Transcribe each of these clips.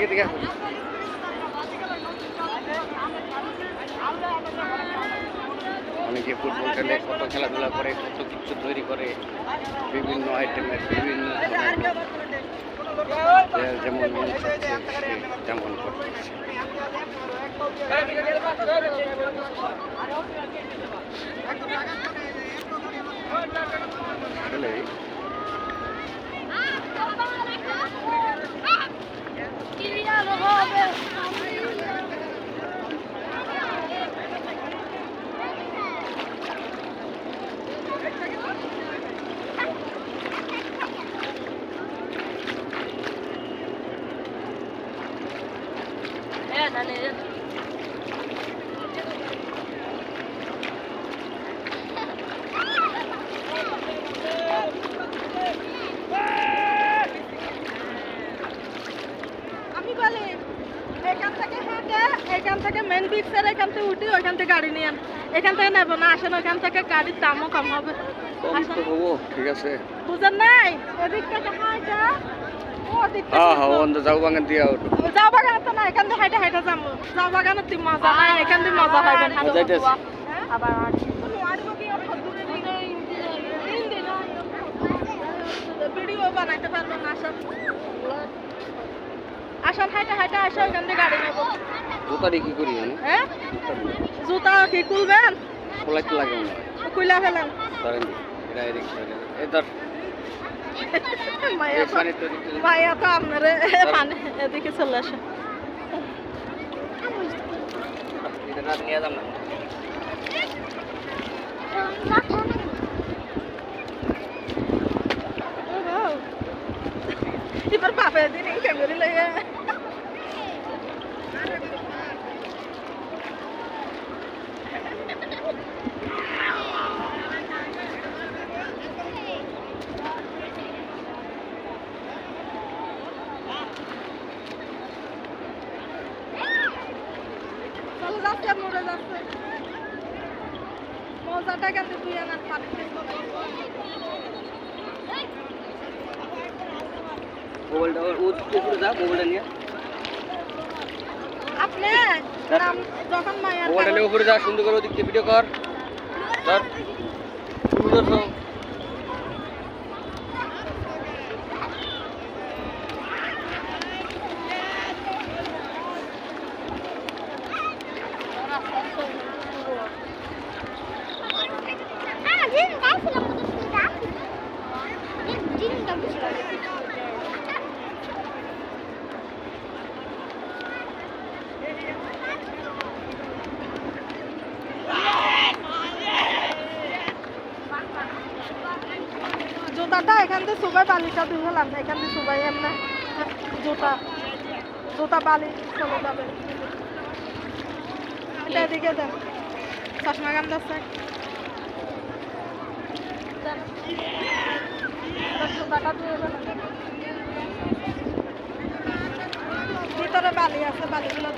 এদিকে অনেকে ফুটবল খেলে, কত খেলাধুলা করে, কত কিছু তৈরি করে, বিভিন্ন আইটেমের বিভিন্ন যেমন মন চাচ্ছে তেমন করতেছে। এখান থেকে মেন বিক্সের এখান থেকে উঠি, ওইখান থেকে গাড়ি নিয়ে এখান থেকে নেবো না, আসেন ওইখান থেকে গাড়ির দামও কম হবে। ঠিক আছে, বুঝেন নাই? এদিক থেকে হাইটা যাও বাগান দিয়ে যাও বাগান তো না, এখান থেকে হাইটা হাইটা যাবো। যাও বাগানের তুই মজা নাই, এখান থেকে মজা পাইবেন। আবার ভিডিও বানাইতে পারবেন না। আসেন আসেন, হাইটা হাইটা আসো, এখান থেকে গাড়ি নেবো। জুতা দিয়ে কি করি? হ্যাঁ, জুতা কি খুলবেন? খোলাইতে লাগে না, খুলে ফেলেন। মায়া তো আপনার পানি এদিকে চলে আসে। নিয়ে যাম না, এবার পাপে দিন ক্যামেরা লেগে মজাটা কিন্তু তুই আনার পানি আপনি যখন মায়ের উপরে যা, সুন্দর করে ওদিক ভিডিও কর। জুতাটা এখান থেকে সুবাই বালিটা দিয়ে গেলাম, এখান থেকে সুবাই এমনি জুতা বালি চলে যাবে। এটা এদিকে দেন, চশমা গান যাচ্ছে জুতাটা দিয়ে গেলাম। ভিতরে বালি আছে, বালিগুলো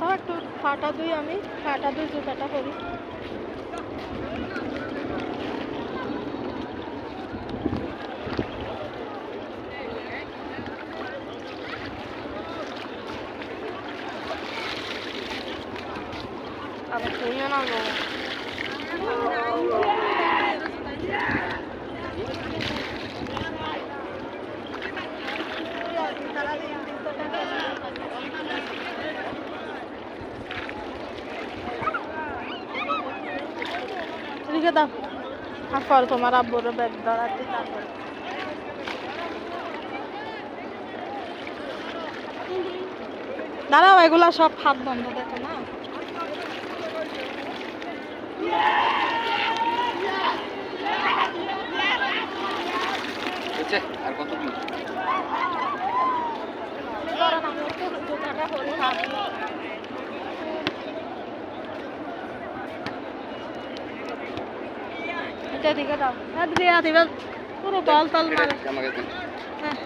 তো একটু ফাটা দুই, আমি ফাটা দুই জুতাটা করি। আবার শুনিও না লিখে দাও, আর পরে তোমার আব্বুর ব্যাগ ধরাতে দাঁড়াও, এগুলা সব হাত বন্ধ, দেখো না। হয়েছে আর কত কি এটা দিকে দাও দিয়া দিবেন পুরো বল তল মারে আমাকে দেন হ্যাঁ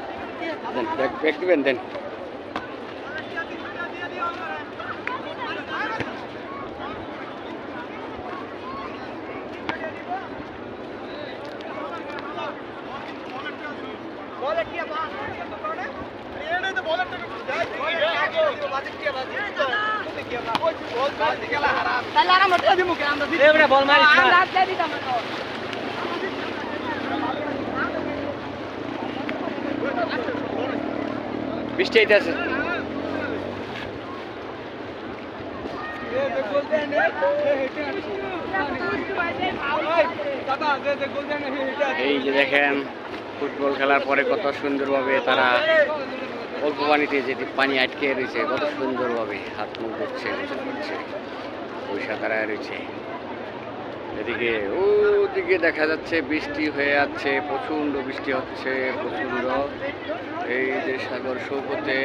দেন ব্যাগ দিবেন দেন তাহলে আর আমরা দিমু কে আমরা দিই এবারে বল মারিস না আমরা দিয়ে দিতাম তো বৃষ্টি আইতাছে এই যে দেখেন ফুটবল খেলার পরে কত সুন্দরভাবে তারা অল্প পানিতে যেটি পানি আটকে রয়েছে কত সুন্দরভাবে হাত মুখ ধুচ্ছে গোসল করছে পয়সা তারা রয়েছে এদিকে ওদিকে দেখা যাচ্ছে বৃষ্টি হয়ে যাচ্ছে প্রচণ্ড বৃষ্টি হচ্ছে প্রচণ্ড এই যে সাগর সৈকতে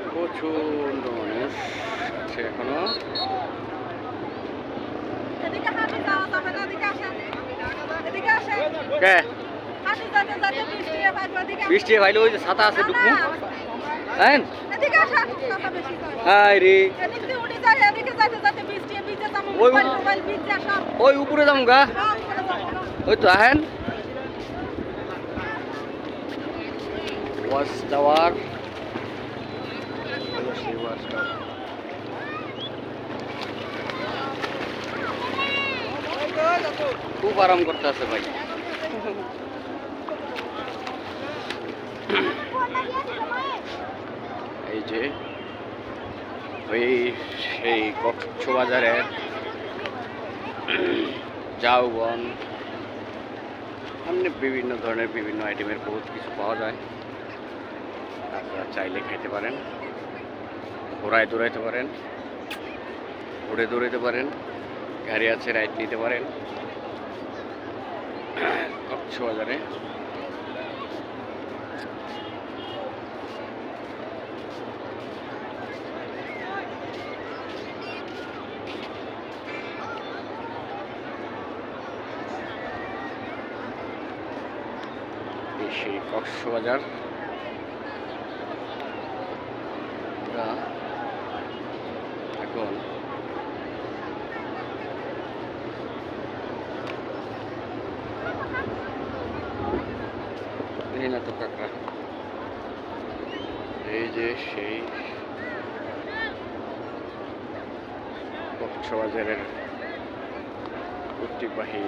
প্রচণ্ড মানুষ আছে এখনো এদিকে হাঁটু যাওয়া যাবে না এদিকে আসেন এদিকে আসেন কে হাঁটু যাতে যাতে বৃষ্টি হয় এদিকে বৃষ্টি ভাইলে ওই যে ছাতা আছে ডুকু হ্যাঁ এদিকে আসেন কথা বেশি কয় হাই রে এদিকে উঠে যায় এদিকে যাতে যাতে বৃষ্টি ভিজে যাবো ওই- মোবাইল ভিজে আসা ওই উপরে যাবো গা সব করে যাবো ওই তো আহেন ওয়াচ টাওয়ার খুব আরাম করতে আছে ভাই এই যে ওই সেই কক্সবাজারের ঝাউবন সামনে বিভিন্ন ধরনের বিভিন্ন আইটেমের বহুত কিছু পাওয়া যায় আপনারা চাইলে খেতে পারেন ঘোড়ায় দৌড়াইতে পারেন ঘুরে দৌড়াইতে পারেন গাড়ি আছে রাইড নিতে পারেন কক্সবাজারে সেই কক্সবাজার এখন এই না তো কাকড়া এই যে সেই কক্সবাজারের ঐতিহ্যবাহী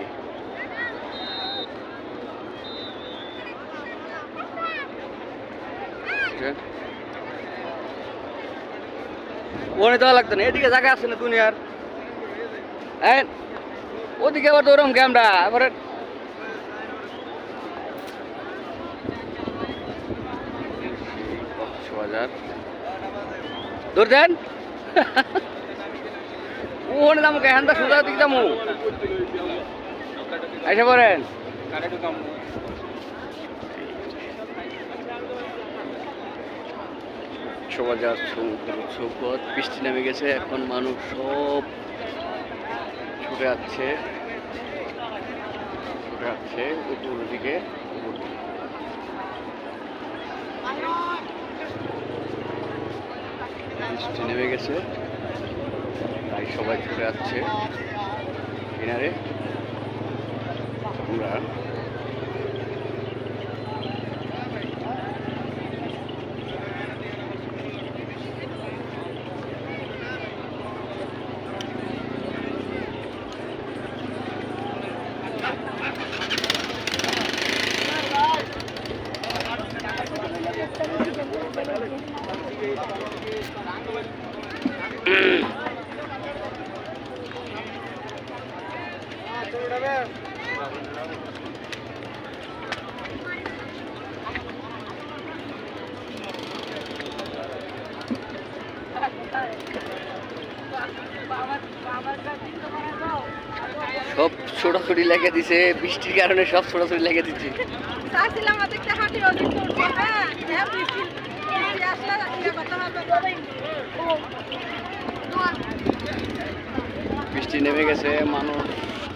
ওখানে দেওয়া লাগতো না এদিকে জায়গা আছে না দুনিয়ার হ্যাঁ ওদিকে আবার দৌড়াম ক্যামেরা এবারে কক্সবাজার দৌড় দেন ওখানে দাম হ্যান্ডা সোজা দিকে দামু এসে পড়েন কক্সবাজার সমুদ্র সৈকত বৃষ্টি নেমে গেছে এখন মানুষ সব ছুটে যাচ্ছে উপর দিকে বৃষ্টি নেমে গেছে তাই সবাই ছুটে যাচ্ছে কিনারে আমরা সব ছোটাছুটি লেগে দিছে, বৃষ্টির কারণে সব ছোটাছুটি লেগে দিচ্ছে। চাইছিলাম ওদিকটা হাঁটি ওদিকটা উঠবো, হ্যাঁ বৃষ্টি আসলে ইয়ে করতে হবে। বৃষ্টি নেমে গেছে, মানুষ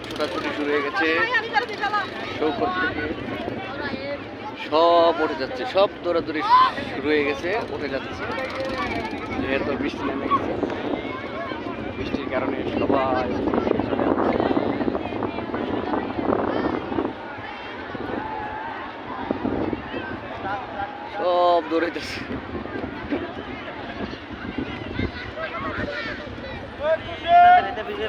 ছোটাছুটি শুরু হয়ে গেছে। চৌকর থেকে সব উঠে যাচ্ছে, সব দৌড়াদৌড়ি শুরু হয়ে গেছে, উঠে যাচ্ছে যেহেতু বৃষ্টি নেমে গেছে। বৃষ্টির কারণে সবাই সব দৌড়াইতেছে। এটা ভিজে